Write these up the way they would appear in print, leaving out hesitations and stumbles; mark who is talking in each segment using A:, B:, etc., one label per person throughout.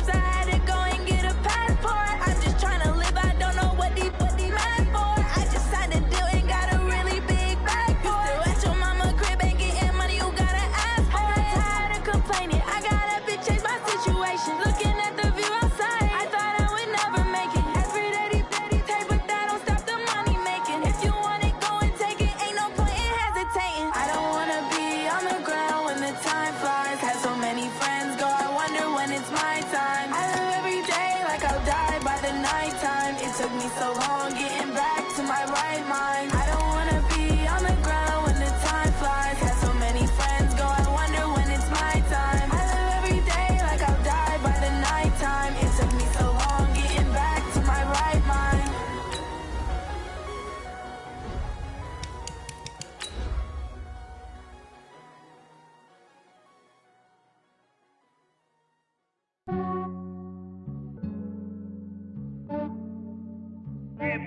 A: times I had to go and get a passport. I'm just trying to live, I don't know what these mad for. I just signed a deal and got a really big bag for it. Still at your mama crib and getting money, you gotta ask for it. I'm tired of complaining, I gotta bitch change my situation. Looking at the view outside, I thought I would never make it. Every day these take, but that don't stop the money making. If you want it, go and take it, ain't no point in hesitating. I don't wanna be on the ground when the time flies. Had so many friends go, I wonder when it's my time. I live every day like I'll die by the nighttime. It took me so long getting back to my right mind. I don't wanna be on the ground when the time flies. Had so many friends go, I wonder when it's my time. I live every day like I'll die by the nighttime. It took me so long getting back to my right mind.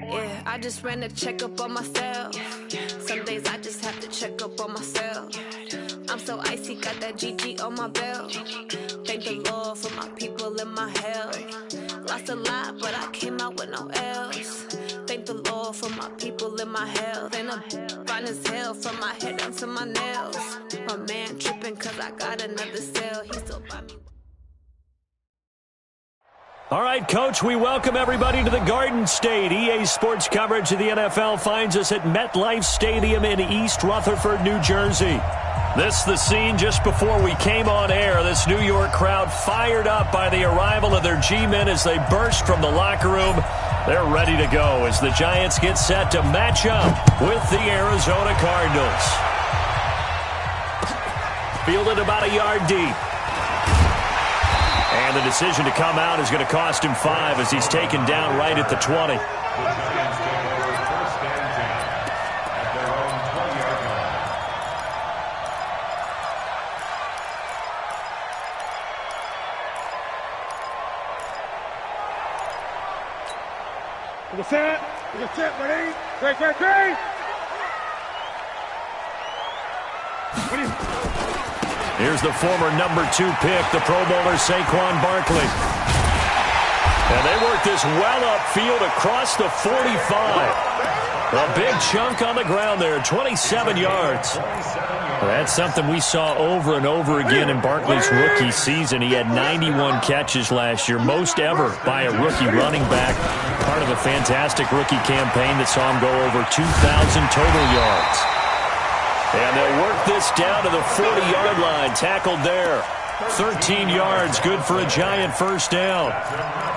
B: Yeah, I just ran a checkup on myself. Some days I just have to check up on myself. I'm so icy, got that GG on my belt. Thank the Lord for my people and my health. Lost a lot, but I came out with no L's. Thank the Lord for my people and my health. And I'm fine as hell from my head down to my nails. My man tripping cause I got another cell. He still buy me.
C: All right, Coach, we welcome everybody to the Garden State. EA Sports coverage of the NFL finds us at MetLife Stadium in East Rutherford, New Jersey. This is the scene just before we came on air. This New York crowd fired up by the arrival of their G-men as they burst from the locker room. They're ready to go as the Giants get set to match up with the Arizona Cardinals. Fielded about a yard deep. And the decision to come out is going to cost him 5 as he's taken down right at the 20.
D: Get set, ready? Great.
C: Here's the former number 2 pick, the Pro Bowler Saquon Barkley. And they work this well upfield across the 45. A big chunk on the ground there, 27 yards. Well, that's something we saw over and over again in Barkley's rookie season. He had 91 catches last year, most ever by a rookie running back. Part of a fantastic rookie campaign that saw him go over 2,000 total yards. And they'll work this down to the 40-yard line, tackled there. 13 yards, good for a Giant first down.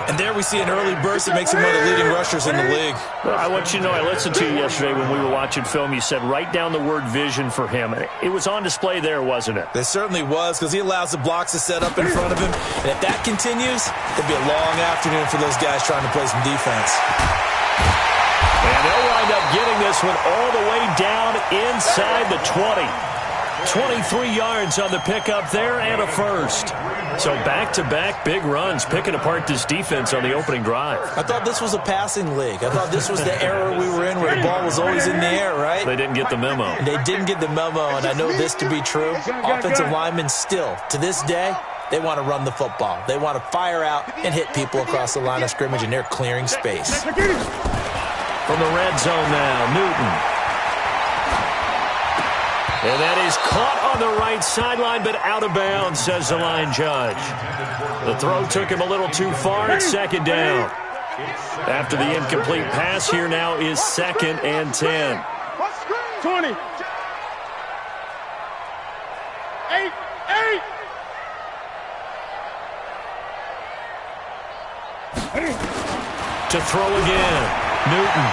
E: And there we see an early burst that makes him one of the leading rushers in the league.
C: Well, I want you to know, I listened to you yesterday when we were watching film. You said write down the word vision for him. It was on display there, wasn't it?
E: It certainly was, because he allows the blocks to set up in front of him. And if that continues, it'll be a long afternoon for those guys trying to play some defense.
C: And they'll wind up getting this one all the way down inside the 20. 23 yards on the pickup there and a first. So back-to-back big runs, picking apart this defense on the opening drive.
E: I thought this was a passing league. I thought this was the era we were in where the ball was always in the air, right?
C: They didn't get the memo.
E: They didn't get the memo, and I know this to be true. Offensive linemen still, to this day, they want to run the football. They want to fire out and hit people across the line of scrimmage, and they're clearing space.
C: From the red zone now, Newton. And that is caught on the right sideline, but out of bounds, says the line judge. The throw took him a little too far. It's second down. After the incomplete pass, here now is 2nd and 10.
D: 20. 8.
C: To throw again, Newton.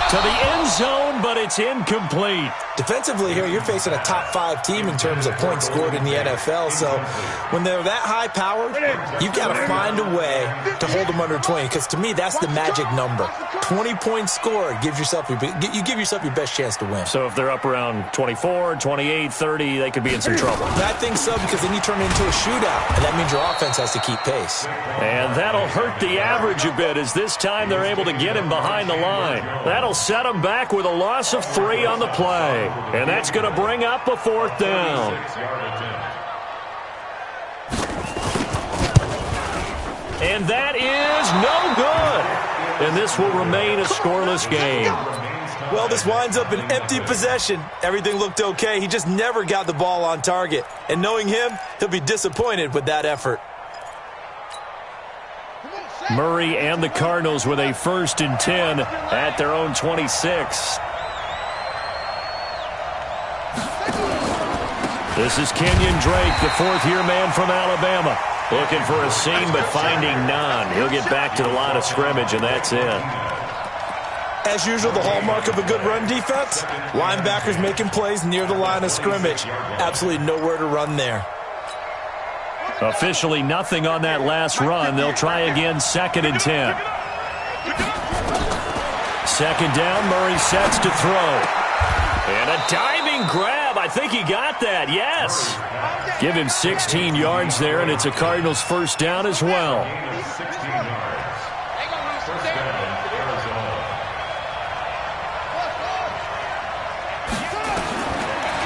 C: To the end zone, but it's incomplete.
E: Defensively here, you're facing a top 5 team in terms of points scored in the NFL. So when they're that high powered, you've got to find a way to hold them under 20. Because to me, that's the magic number. 20 points scored gives yourself you give yourself your best chance to win.
C: So if they're up around 24, 28, 30, they could be in some trouble.
E: I think so, because then you turn it into a shootout, and that means your offense has to keep pace.
C: And that'll hurt the average a bit, as this time they're able to get him behind the line. That'll set him back with a loss of 3 on the play. And that's going to bring up a 4th down. And that is no good. And this will remain a scoreless game.
E: Well, this winds up an empty possession. Everything looked okay. He just never got the ball on target. And knowing him, he'll be disappointed with that effort.
C: Murray and the Cardinals with a 1st and 10 at their own 26. This is Kenyon Drake, the fourth-year man from Alabama. Looking for a seam, but finding none. He'll get back to the line of scrimmage, and that's it.
E: As usual, the hallmark of a good run defense, linebackers making plays near the line of scrimmage. Absolutely nowhere to run there.
C: Officially nothing on that last run. They'll try again, 2nd and 10. 2nd down, Murray sets to throw. And a diving grab. I think he got that, yes. Give him 16 yards there, and it's a Cardinals 1st down as well.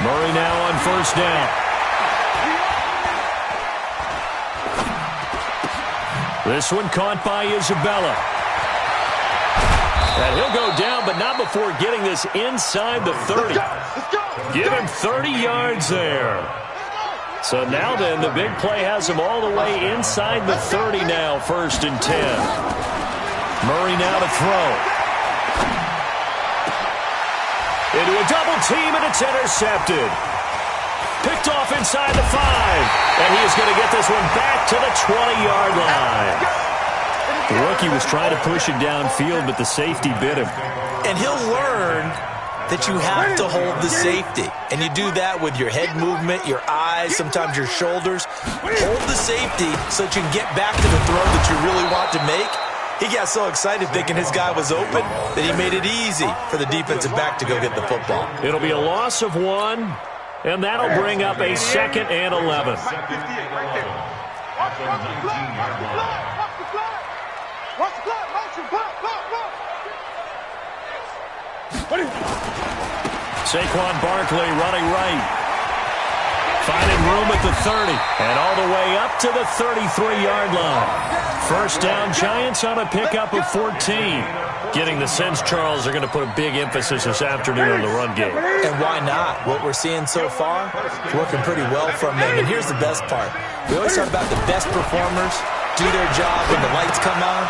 C: Murray now on 1st down. This one caught by Isabella. And he'll go down, but not before getting this inside the 30. Give him 30 yards there. So now then, the big play has him all the way inside the 30 now, 1st and 10. Murray now to throw. Into a double team, and it's intercepted. Picked off inside the 5. And he is going to get this one back to the 20-yard line. The rookie was trying to push it downfield, but the safety bit him.
E: And he'll learn that you have to hold the safety. And you do that with your head movement, your eyes, sometimes your shoulders. Hold the safety so that you can get back to the throw that you really want to make. He got so excited thinking his guy was open that he made it easy for the defensive back to go get the football.
C: It'll be a loss of 1, and that'll bring up a 2nd and 11. Saquon Barkley running right. Finding room at the 30. And all the way up to the 33-yard line. 1st down, Giants on a pickup of 14. Getting the sense, Charles, they're going to put a big emphasis this afternoon on the run game.
E: And why not? What we're seeing so far is working pretty well from them. And here's the best part. We always talk about the best performers do their job when the lights come on.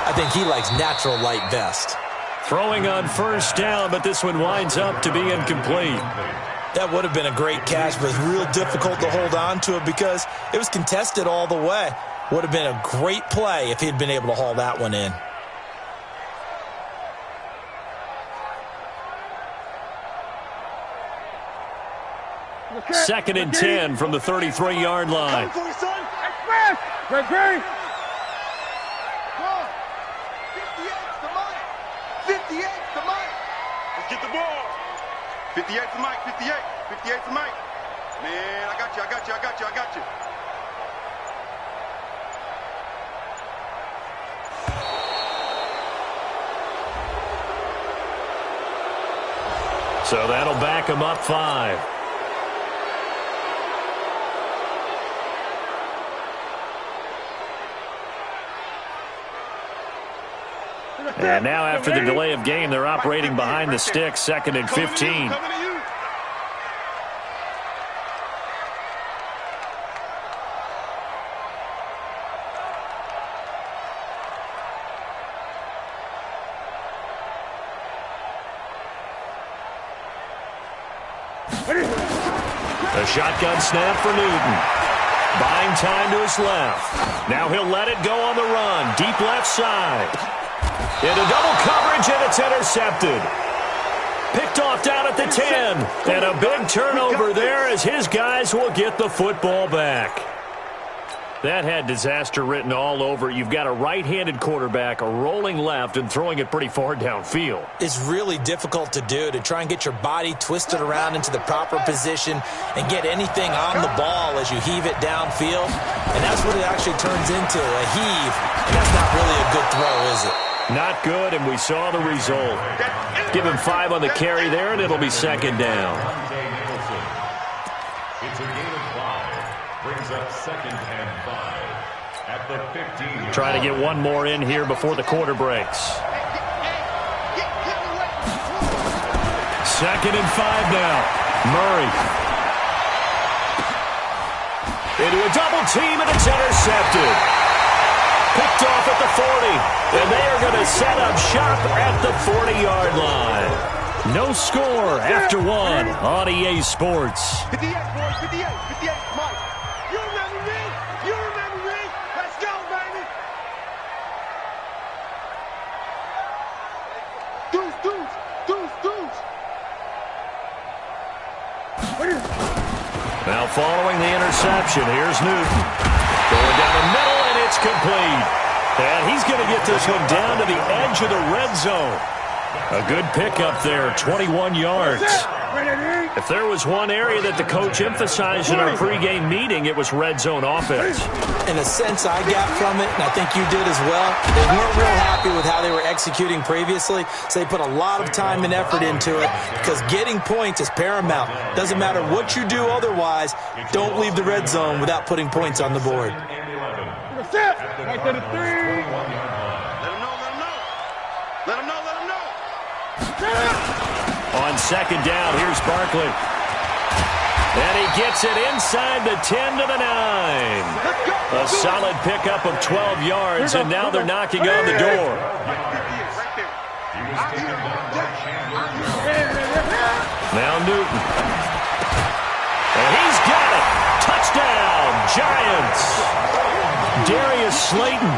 E: I think he likes natural light best.
C: Throwing on 1st down, but this one winds up to be incomplete.
E: That would have been a great catch, but it's real difficult to hold on to it because it was contested all the way. Would have been a great play if he'd been able to haul that one in.
C: Second and 10 from the 33-yard line.
D: Let's get the ball. 58 to Mike, 58. 58 to Mike. Man, I got you, I got you, I got you, I got you.
C: So that'll back him up 5. And now after the delay of game, they're operating behind the sticks, 2nd and 15. A shotgun snap for Newton. Buying time to his left. Now he'll let it go on the run. Deep left side. Into double coverage, and it's intercepted. Picked off down at the 10. And a big turnover there as his guys will get the football back. That had disaster written all over it. You've got a right-handed quarterback rolling left and throwing it pretty far downfield.
E: It's really difficult to do, to try and get your body twisted around into the proper position and get anything on the ball as you heave it downfield. And that's what it actually turns into, a heave. And that's not really a good throw, is it?
C: Not good, and we saw the result. Give him 5 on the carry there, and it'll be 2nd down.
F: It's a gain of 5. Brings up 2nd and 5 at
C: Try to get one more in here before the quarter breaks. 2nd and 5 now. Murray. Into a double team, and it's intercepted. Picked off at the 40, and they are going to set up shop at the 40-yard line. No score after one on EA Sports.
D: 58, boys, 58, 58, Mike. You remember me? You remember me? Let's go, baby. Deuce, deuce, deuce, deuce.
C: Now following the interception, here's Newton. Going down the middle, and it's complete. And he's going to get this one down to the edge of the red zone. A good pickup there, 21 yards. If there was one area that the coach emphasized in our pregame meeting, it was red zone offense.
E: In a sense, I got from it, and I think you did as well. They weren't real happy with how they were executing previously, so they put a lot of time and effort into it because getting points is paramount. Doesn't matter what you do otherwise, don't leave the red zone without putting points on the board.
D: Right to the 3. Let him know, let him know. Let him know, let him know.
C: On 2nd down, here's Barkley. And he gets it inside the 10 to the 9. A solid pickup of 12 yards, and now they're knocking on the door. Now Newton. And he's got it. Touchdown, Giants. Darius Slayton,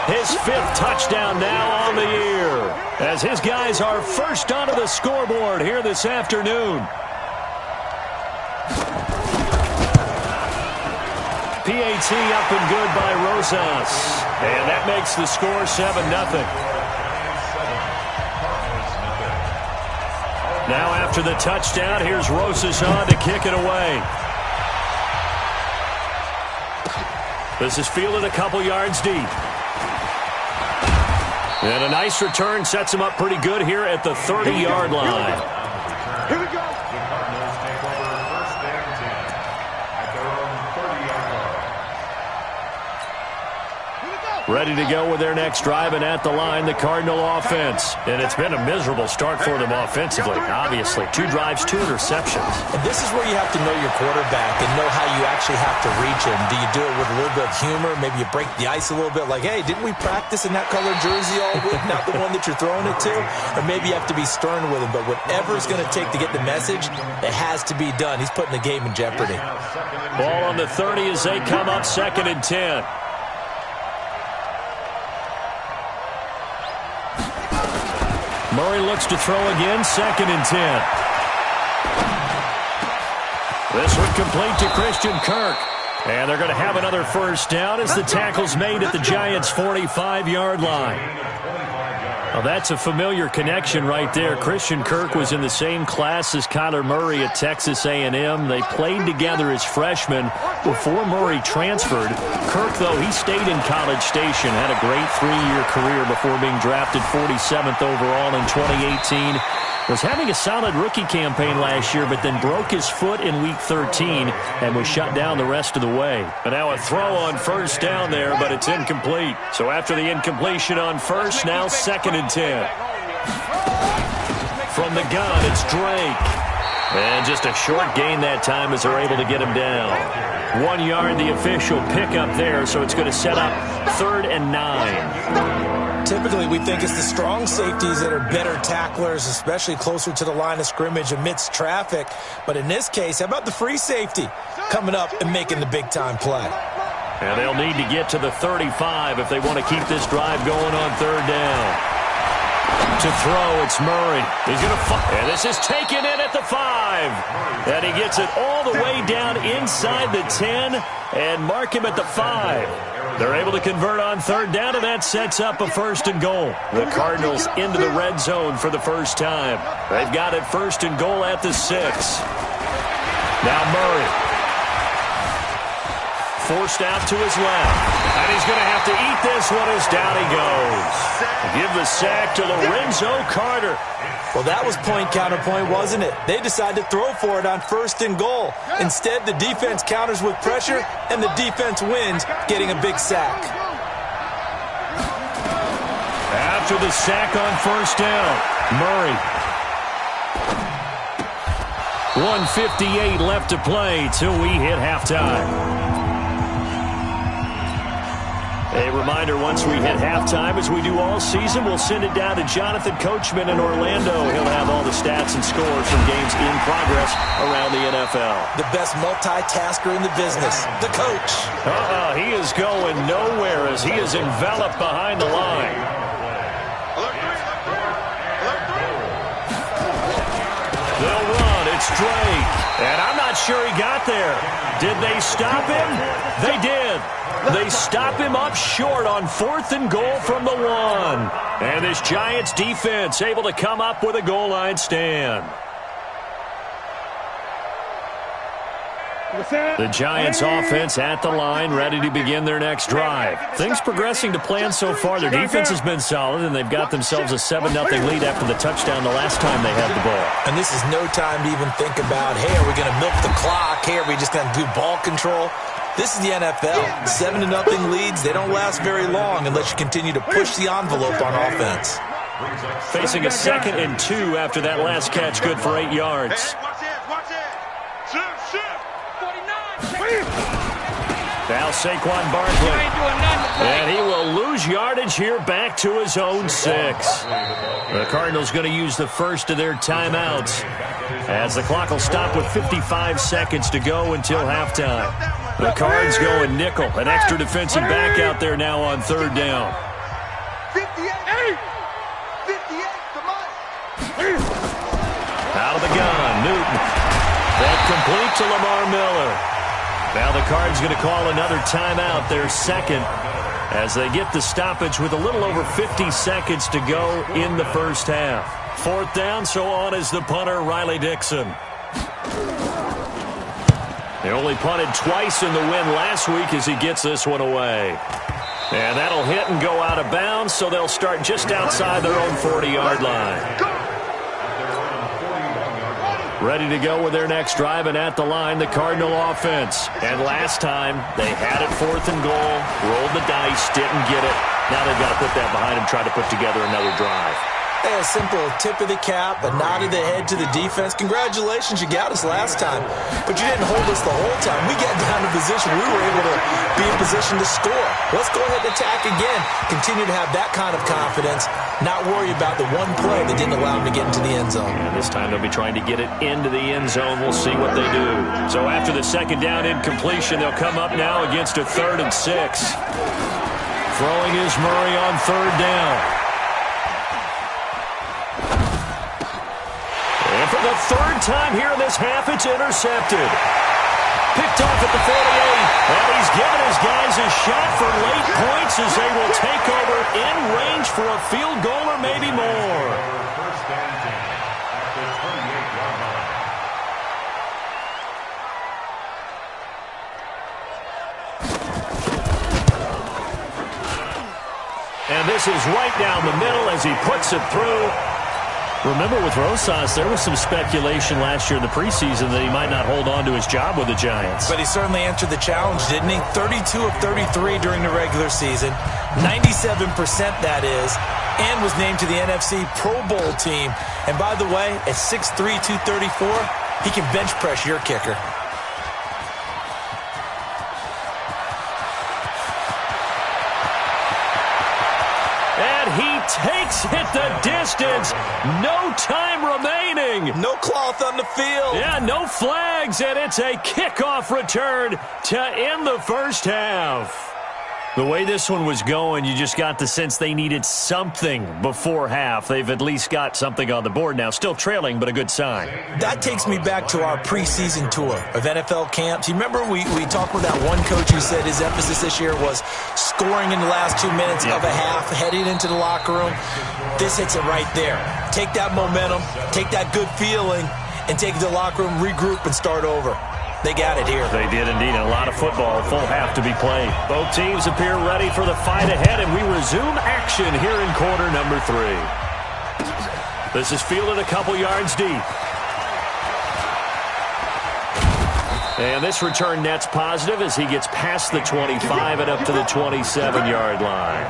C: his 5th touchdown now on the year, as his guys are first onto the scoreboard here this afternoon. PAT up and good by Rosas, and that makes the score 7-0. Now after the touchdown, here's Rosas on to kick it away. This is fielded a couple yards deep. And a nice return sets him up pretty good here at the 30-yard line.
D: Here we go.
C: Ready to go with their next drive, and at the line, the Cardinal offense. And it's been a miserable start for them offensively, obviously. 2 drives, 2 interceptions.
E: And this is where you have to know your quarterback and know how you actually have to reach him. Do you do it with a little bit of humor? Maybe you break the ice a little bit, like, hey, didn't we practice in that colored jersey all week, not the one that you're throwing it to? Or maybe you have to be stern with him, but whatever it's going to take to get the message, it has to be done. He's putting the game in jeopardy.
C: Ball on the 30 as they come up 2nd and 10. Murray looks to throw again, 2nd and 10. This one complete to Christian Kirk. And they're going to have another first down as the tackle's made at the Giants' 45-yard line. Well, that's a familiar connection right there. Christian Kirk was in the same class as Kyler Murray at Texas A&M. They played together as freshmen before Murray transferred. Kirk, though, he stayed in College Station, had a great 3-year career before being drafted 47th overall in 2018. Was having a solid rookie campaign last year, but then broke his foot in Week 13 and was shut down the rest of the way. But now a throw on first down there, but it's incomplete. So after the incompletion on first, now 2nd and 10. From the gun, it's Drake. And just a short gain that time as they're able to get him down. 1 yard, the official pickup there, so it's going to set up 3rd and 9.
E: Typically, we think it's the strong safeties that are better tacklers, especially closer to the line of scrimmage amidst traffic. But in this case, how about the free safety coming up and making the big-time play?
C: And they'll need to get to the 35 if they want to keep this drive going on 3rd down. To throw, it's Murray. He's going to fire. And this is taken in at the 5. And he gets it all the way down inside the 10 and mark him at the 5. They're able to convert on 3rd down, and that sets up a 1st and goal. The Cardinals into the red zone for the first time. They've got it 1st and goal at the 6. Now Murray. Forced out to his left. And he's going to have to eat this one as down he goes. Give the sack to Lorenzo Carter.
E: Well, that was point counterpoint, wasn't it? They decided to throw for it on 1st and goal. Instead, the defense counters with pressure, and the defense wins, getting a big sack.
C: After the sack on first down, Murray. 1:58 left to play till we hit halftime. A reminder, once we hit halftime, as we do all season, we'll send it down to Jonathan Coachman in Orlando. He'll have all the stats and scores from games in progress around the NFL.
E: The best multitasker in the business, the coach.
C: He is going nowhere as he is enveloped behind the line. They'll run. It's Drake. And I'm not sure he got there. Did they stop him? They did. They stop him up short on 4th and goal from the 1. And this Giants defense able to come up with a goal line stand. The Giants offense at the line, ready to begin their next drive. Things progressing to plan so far. Their defense has been solid, and they've got themselves a 7-0 lead after the touchdown the last time they had the ball.
E: And this is no time to even think about, hey, are we going to milk the clock? Hey, are we just going to do ball control? This is the NFL. 7-0 leads, they don't last very long unless you continue to push the envelope on offense.
C: Facing a 2nd and 2 after that last catch, good for 8 yards. Now Saquon Barkley. And he will lose yardage here back to his own 6. The Cardinals going to use the first of their timeouts as the clock will stop with 55 seconds to go until halftime. The Cards going nickel. An extra defensive back out there now on 3rd down.
D: 58, come on.
C: Out of the gun, Newton. That complete to Lamar Miller. Now the Cards going to call another timeout, their 2nd, as they get the stoppage with a little over 50 seconds to go in the first half. 4th down, so on is the punter, Riley Dixon. They only punted twice in the win last week as he gets this one away. And that'll hit and go out of bounds, so they'll start just outside their own 40-yard line. Ready to go with their next drive, and at the line, the Cardinal offense. And last time, they had it 4th and goal, rolled the dice, didn't get it. Now they've got to put that behind them, try to put together another drive.
E: Hey, a simple tip of the cap, a nod of the head to the defense. Congratulations, you got us last time. But you didn't hold us the whole time. We got down to position. We were able to be in position to score. Let's go ahead and attack again. Continue to have that kind of confidence. Not worry about the one play that didn't allow them to get into the end zone.
C: And this time they'll be trying to get it into the end zone. We'll see what they do. So after the 2nd down incompletion, they'll come up now against a 3rd and 6. Throwing is Murray on 3rd down. And for the 3rd time here in this half, it's intercepted. Picked off at the 48. And he's given his guys a shot for late points as they will take over in range for a field goal or maybe more. And this is right down the middle as he puts it through. Remember, with Rosas, there was some speculation last year in the preseason that he might not hold on to his job with the Giants.
E: But he certainly answered the challenge, didn't he? 32 of 33 during the regular season, 97% that is, and was named to the NFC Pro Bowl team. And by the way, at 6'3", 234, he can bench press your kicker.
C: Takes it the distance. No time remaining.
E: No cloth on the field.
C: Yeah, no flags, and it's a kickoff return to end the first half. The way this one was going, you just got the sense they needed something before half. They've at least got something on the board now. Still trailing, but a good sign.
E: That takes me back to our preseason tour of NFL camps. You remember we talked with that one coach who said his emphasis this year was scoring in the last 2 minutes of a half, heading into the locker room. This hits it right there. Take that momentum, take that good feeling, and take it to the locker room, regroup, and start over. They got it here.
C: They did indeed. A lot of football, full half to be played. Both teams appear ready for the fight ahead, and we resume action here in quarter number 3. This is fielded a couple yards deep. And this return net's positive as he gets past the 25 and up to the 27-yard line.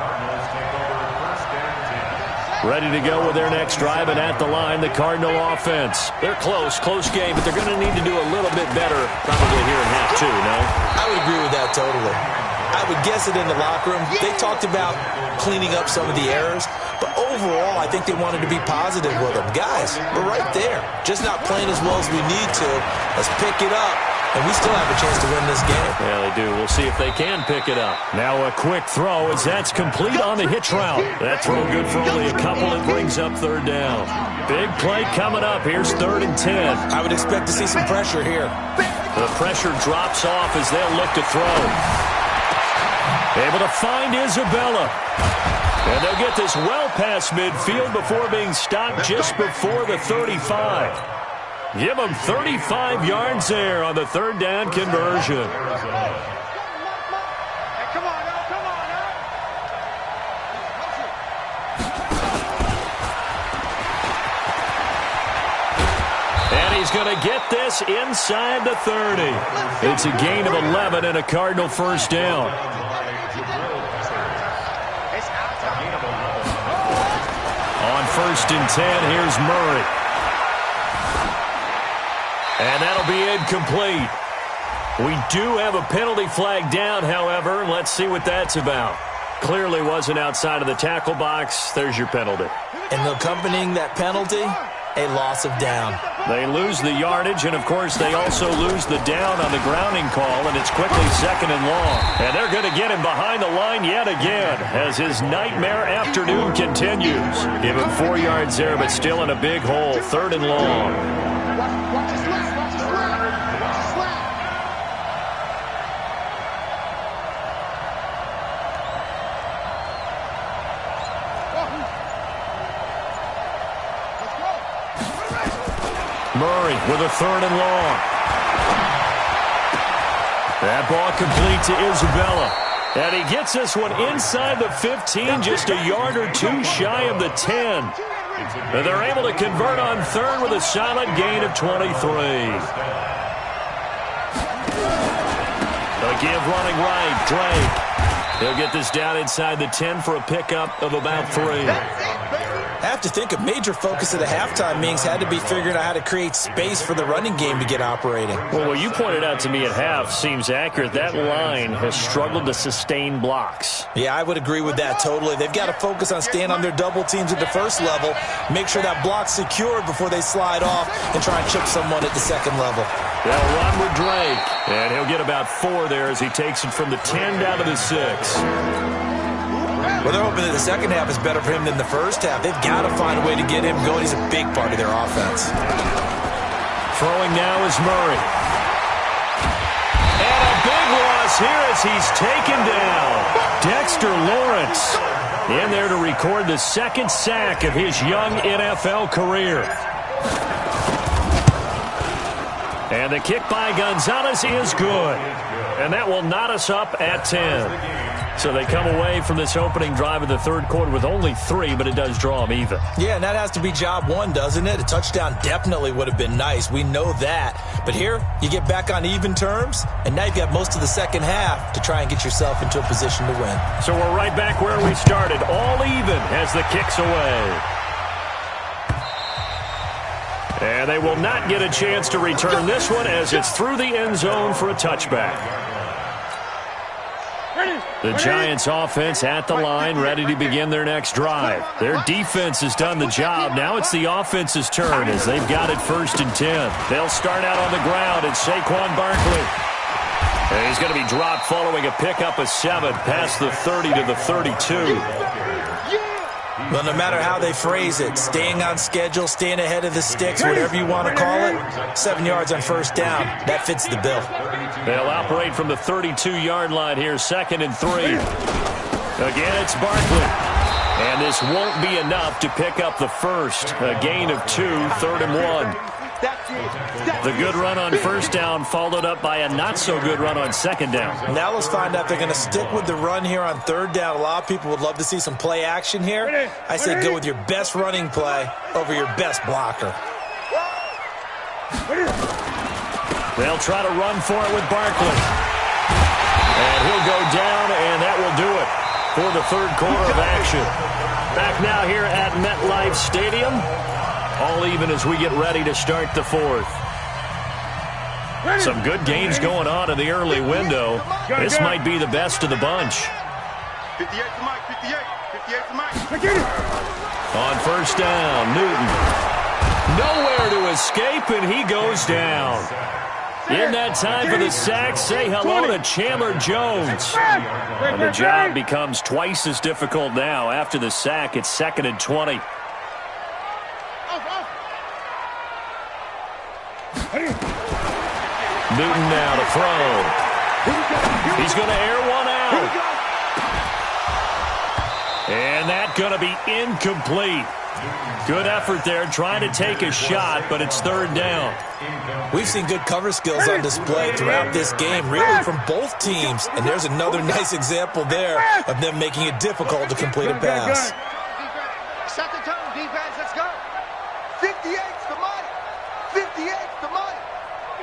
C: Ready to go with their next drive, and at the line, the Cardinal offense. They're close game, but they're going to need to do a little bit better probably here in half two, no?
E: I would agree with that totally. I would guess it in the locker room. They talked about cleaning up some of the errors, but overall, I think they wanted to be positive with them. Guys, we're right there. Just not playing as well as we need to. Let's pick it up, and we still have a chance to win this game.
C: Yeah, they do. We'll see if they can pick it up. Now a quick throw as that's complete on the hitch route. That throw good for only a couple. It brings up third down. Big play coming up. Here's 3rd and 10.
E: I would expect to see some pressure here.
C: The pressure drops off as they'll look to throw. Able to find Isabella. And they'll get this well past midfield before being stopped just before the 35. Give them 35 yards there on the 3rd down conversion. And he's going to get this inside the 30. It's a gain of 11 and a Cardinal first down. On 1st and 10, here's Murray. And that'll be incomplete. We do have a penalty flag down, however. Let's see what that's about. Clearly wasn't outside of the tackle box. There's your penalty.
E: And accompanying that penalty, a loss of down.
C: They lose the yardage, and, of course, they also lose the down on the grounding call, and it's quickly 2nd and long. And they're going to get him behind the line yet again as his nightmare afternoon continues. Give him 4 yards there, but still in a big hole. 3rd and long. Murray with a 3rd and long. That ball complete to Isabella. And he gets this one inside the 15, just a yard or two shy of the 10. And they're able to convert on 3rd with a solid gain of 23. A give running right, Drake. He'll get this down inside the 10 for a pickup of about 3.
E: I have to think a major focus of the halftime meetings had to be figuring out how to create space for the running game to get operating.
C: Well, what you pointed out to me at half seems accurate. That line has struggled to sustain blocks.
E: Yeah, I would agree with that totally. They've got to focus on staying on their double teams at the first level, make sure that block's secured before they slide off and try and chip someone at the second level.
C: They'll run with Drake, and he'll get about 4 there as he takes it from the 10 down to the 6.
E: Well, they're hoping that the second half is better for him than the first half. They've got to find a way to get him going. He's a big part of their offense.
C: Throwing now is Murray. And a big loss here as he's taken down. Dexter Lawrence in there to record the 2nd sack of his young NFL career. And the kick by Gonzalez is good. And that will knot us up at 10. So they come away from this opening drive of the 3rd quarter with only 3, but it does draw them even.
E: Yeah, and that has to be job 1, doesn't it? A touchdown definitely would have been nice. We know that. But here, you get back on even terms, and now you've got most of the second half to try and get yourself into a position to win.
C: So we're right back where we started, all even as the kick's away. And they will not get a chance to return this one as it's through the end zone for a touchback. The Giants offense at the line, ready to begin their next drive. Their defense has done the job. Now it's the offense's turn as they've got it 1st and 10. They'll start out on the ground. It's Saquon Barkley. And he's going to be dropped following a pickup of 7 past the 30 to the 32.
E: Well, no matter how they phrase it, staying on schedule, staying ahead of the sticks, whatever you want to call it, 7 yards on 1st down, that fits the bill.
C: They'll operate from the 32-yard line here, 2nd and 3. Again, it's Barkley. And this won't be enough to pick up the first. A gain of 2, 3rd and 1. The good run on 1st down followed up by a not-so-good run on 2nd down.
E: Now let's find out if they're going to stick with the run here on 3rd down. A lot of people would love to see some play action here. I say go with your best running play over your best blocker.
C: They'll try to run for it with Barkley. And he'll go down, and that will do it. for the third quarter of action. Back now here at MetLife Stadium. All even as we get ready to start the fourth. Some good games going on in the early window. This might be the best of the bunch.
D: 58 to Mike, 58. 58 to Mike.
C: On first down, Newton. Nowhere to escape, and he goes down. In that time for the sack, say hello to Chandler Jones. And the job becomes twice as difficult now. After the sack, it's 2nd and 20. Newton now to throw. He's going to air one out. And that's going to be incomplete. Good effort there, trying to take a shot, but it's 3rd down.
E: We've seen good cover skills on display throughout this game, really from both teams. And there's another nice example there of them making it difficult to complete a pass.
F: Set the tone, defense, let's go. 58's the money. 58's the money.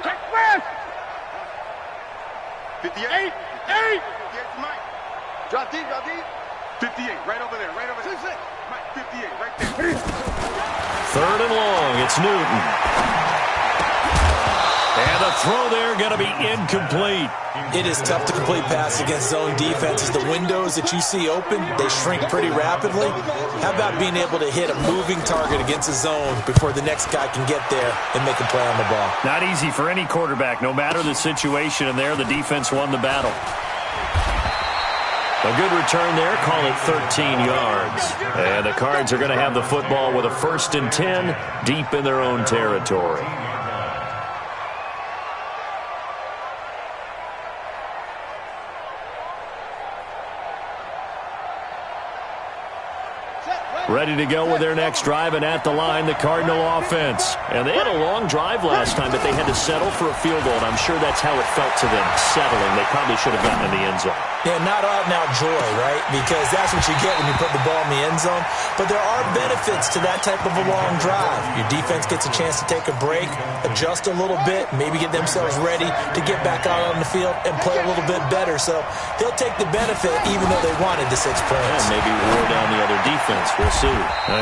F: Check left.
D: 58.
F: 8.
D: 58 to Mike.
F: Drop deep, drop deep.
D: 58, right over there, right over there.
F: 6.
D: Mike, 58, right there.
C: 3rd and long, it's Newton. And the throw there going to be incomplete.
E: It is tough to complete passes against zone defenses. The windows that you see open, they shrink pretty rapidly. How about being able to hit a moving target against a zone before the next guy can get there and make a play on the ball?
C: Not easy for any quarterback, no matter the situation, and there the defense won the battle. A good return there, call it 13 yards. And the Cards are going to have the football with a 1st and 10 deep in their own territory. Ready to go with their next drive, and at the line, the Cardinal offense. And they had a long drive last time, but they had to settle for a field goal, and I'm sure that's how it felt to them, settling. They probably should have gotten in the end zone.
E: Yeah, not out and out joy, right? Because that's what you get when you put the ball in the end zone. But there are benefits to that type of a long drive. Your defense gets a chance to take a break, adjust a little bit, maybe get themselves ready to get back out on the field and play a little bit better. So they'll take the benefit even though they wanted the 6 points.
C: And maybe wore down the other defense. We'll see.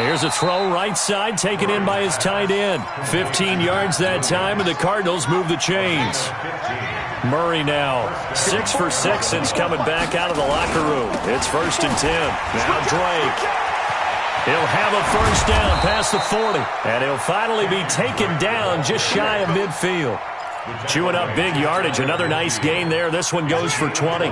C: Here's a throw right side, taken in by his tight end. 15 yards that time, and the Cardinals move the chains. Murray now 6 for 6 since coming back out of the locker room. It's 1st and 10. Now Drake. He'll have a first down past the 40. And he'll finally be taken down just shy of midfield. Chewing up big yardage. Another nice gain there. This one goes for 20.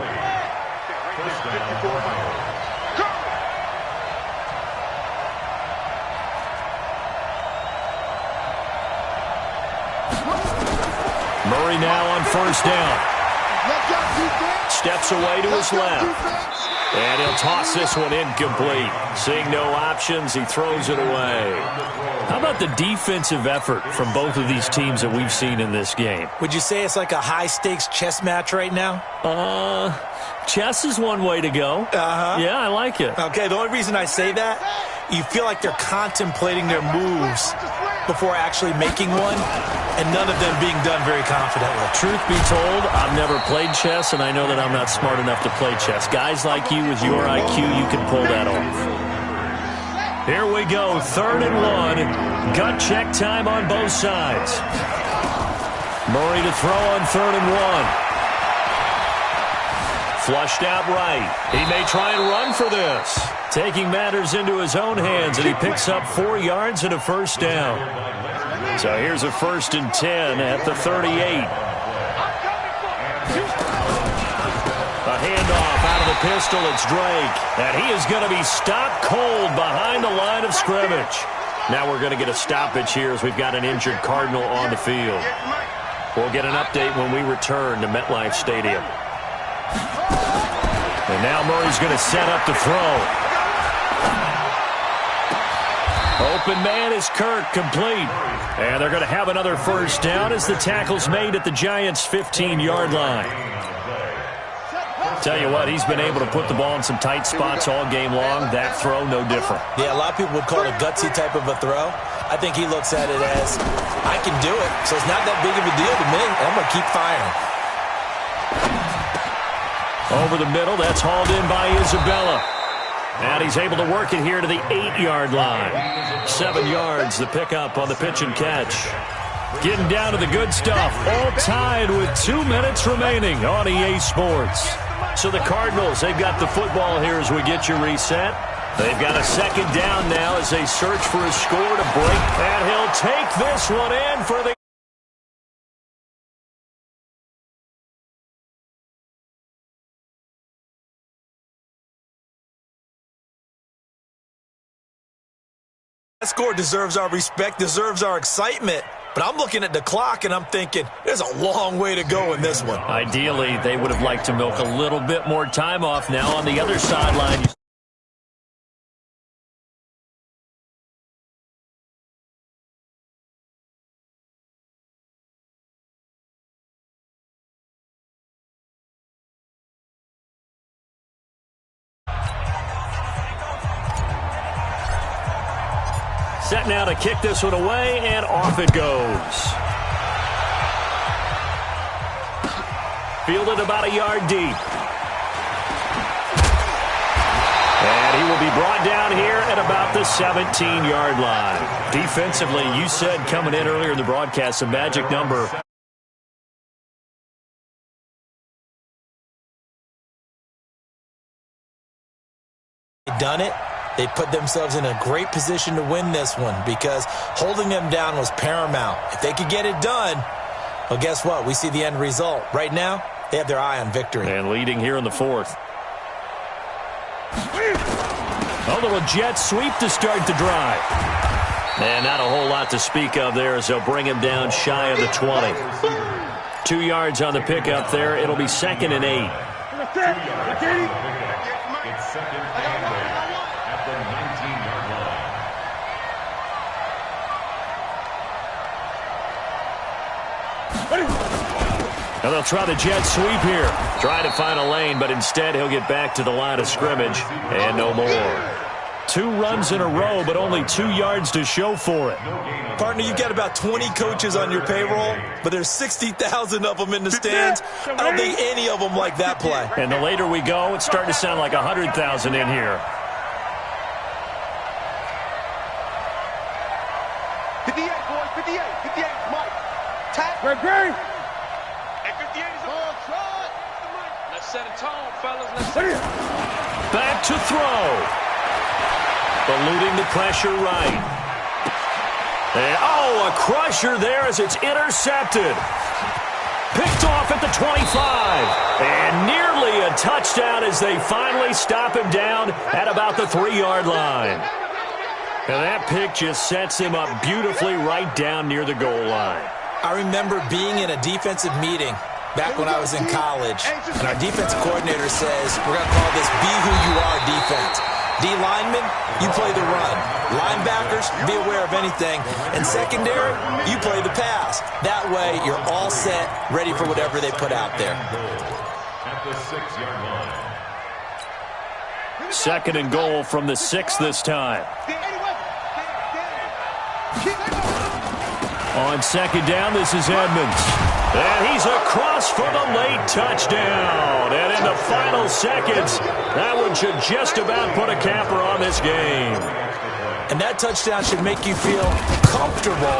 C: Murray now on first down. Steps away to his left. And he'll toss this one incomplete. Seeing no options, he throws it away. How about the defensive effort from both of these teams that we've seen in this game?
E: Would you say it's like a high-stakes chess match right now?
C: Chess is one way to go.
E: Uh-huh.
C: Yeah, I like it.
E: Okay, the only reason I say that, you feel like they're contemplating their moves before actually making one, and none of them being done very confidently.
C: Truth be told, I've never played chess, and I know that I'm not smart enough to play chess. Guys like you with your IQ, you can pull that off. Here we go, 3rd and 1. Gut check time on both sides. Murray to throw on 3rd and 1. Flushed out right. He may try and run for this. Taking matters into his own hands, and he picks up 4 yards and a first down. So here's a 1st and 10 at the 38. A handoff out of the pistol. It's Drake. And he is going to be stopped cold behind the line of scrimmage. Now we're going to get a stoppage here as we've got an injured Cardinal on the field. We'll get an update when we return to MetLife Stadium. And now Murray's going to set up to throw. Open man is Kirk, complete. And they're going to have another first down as the tackle's made at the Giants' 15-yard line. Tell you what, he's been able to put the ball in some tight spots all game long. That throw, no different.
E: Yeah, a lot of people would call it a gutsy type of a throw. I think he looks at it as, I can do it, so it's not that big of a deal to me. I'm going to keep firing.
C: Over the middle, that's hauled in by Isabella. And he's able to work it here to the 8-yard line. 7 yards, the pickup on the pitch and catch. Getting down to the good stuff. All tied with 2 minutes remaining on EA Sports. So the Cardinals, they've got the football here as we get you reset. They've got a second down now as they search for a score to break. And he'll take this one in for the...
E: That score deserves our respect, deserves our excitement. But I'm looking at the clock, and I'm thinking, there's a long way to go in this one.
C: Ideally, they would have liked to milk a little bit more time off now on the other sideline. Set now to kick this one away, and off it goes. Fielded about a yard deep. And he will be brought down here at about the 17-yard line. Defensively, you said coming in earlier in the broadcast, a magic number.
E: Done it. They put themselves in a great position to win this one because holding them down was paramount. If they could get it done, well, guess what? We see the end result. Right now, they have their eye on victory.
C: And leading here in the 4th. A little jet sweep to start the drive. And not a whole lot to speak of there as they'll bring him down shy of the 20. 2 yards on the pickup there. It'll be 2nd and 8.
F: It's 2nd and 8 at the 19-yard line.
C: Now they'll try the jet sweep here. Try to find a lane, but instead he'll get back to the line of scrimmage and no more. 2 runs in a row, but only 2 yards to show for it.
E: Partner, you've got about 20 coaches on your payroll, but there's 60,000 of them in the stands. I don't think any of them like that play.
C: And the later we go, it's starting to sound like 100,000 in here.
F: 58, boys, 58, 58, Mike. Tap. Great. And 58 is all try. Let's set a tone, fellas. Let's set it.
C: Back to throw. Eluding the pressure right. And, a crusher there as it's intercepted. Picked off at the 25. And nearly a touchdown as they finally stop him down at about the 3-yard line. And that pick just sets him up beautifully right down near the goal line.
E: I remember being in a defensive meeting back when I was in college, and our defensive coordinator says, we're going to call this Be Who You Are defense. D linemen, you play the run. Linebackers, be aware of anything. And secondary, you play the pass. That way, you're all set, ready for whatever they put out there.
F: At the 6-yard line.
C: 2nd and goal from the 6 this time. On 2nd down, this is Edmonds. And he's across for the late touchdown. And in the final seconds, that one should just about put a capper on this game.
E: And that touchdown should make you feel comfortable.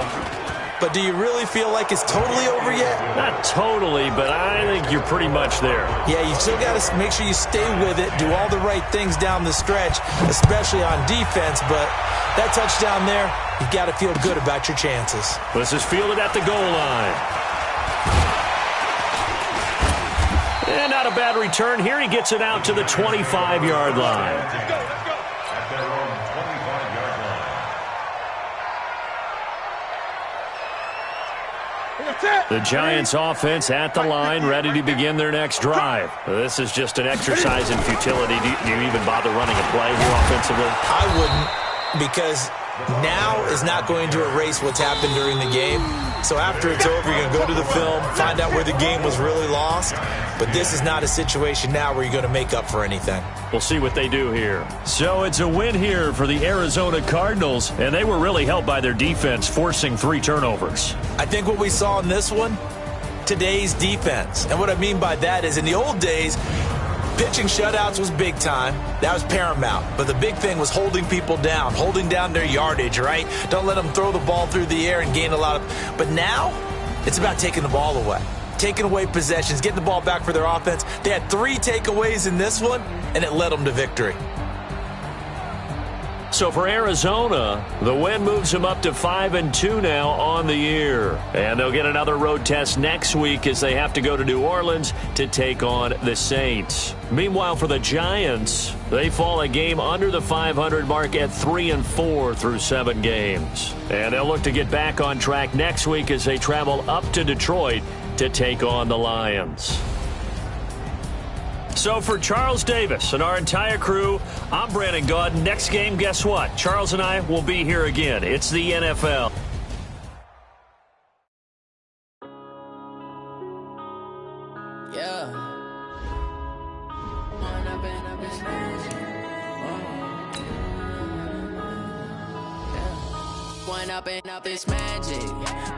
E: But do you really feel like it's totally over yet?
C: Not totally, but I think you're pretty much there.
E: Yeah, you still got to make sure you stay with it, do all the right things down the stretch, especially on defense. But that touchdown there, you've got to feel good about your chances.
C: This is fielded at the goal line. And not a bad return here. He gets it out to the 25-yard line.
F: Let's go. At their own 25-yard line.
C: The Giants offense at the line, ready to begin their next drive. This is just an exercise in futility. Do you even bother running a play here offensively?
E: I wouldn't, because now is not going to erase what's happened during the game. So after it's over, you're going to go to the film, find out where the game was really lost. But this is not a situation now where you're going to make up for anything.
C: We'll see what they do here. So it's a win here for the Arizona Cardinals, and they were really helped by their defense, forcing 3 turnovers.
E: I think what we saw in this one, today's defense. And what I mean by that is in the old days, Pitching shutouts was big time. That was paramount. But the big thing was holding people down, holding down their yardage, right? Don't let them throw the ball through the air and gain a lot of... But now, it's about taking the ball away. Taking away possessions, getting the ball back for their offense. They had 3 takeaways in this one, and it led them to victory.
C: So for Arizona, the win moves them up to 5-2 now on the year. And they'll get another road test next week as they have to go to New Orleans to take on the Saints. Meanwhile, for the Giants, they fall a game under the 500 mark at 3-4 through 7 games. And they'll look to get back on track next week as they travel up to Detroit to take on the Lions. So for Charles Davis and our entire crew, I'm Brandon Gaudin. Next game, guess what? Charles and I will be here again. It's the NFL.
A: Yeah. One up and up is magic.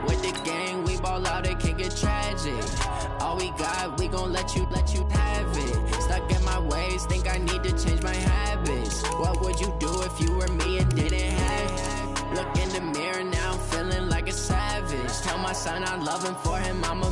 A: With the gang, we ball out, it can get tragic. All we got, we gon' let you have it. Stuck in my ways, think I need to change my habits. What would you do if you were me and didn't have it? Look in the mirror now, I'm feeling like a savage. Tell my son I love him, for him I'm a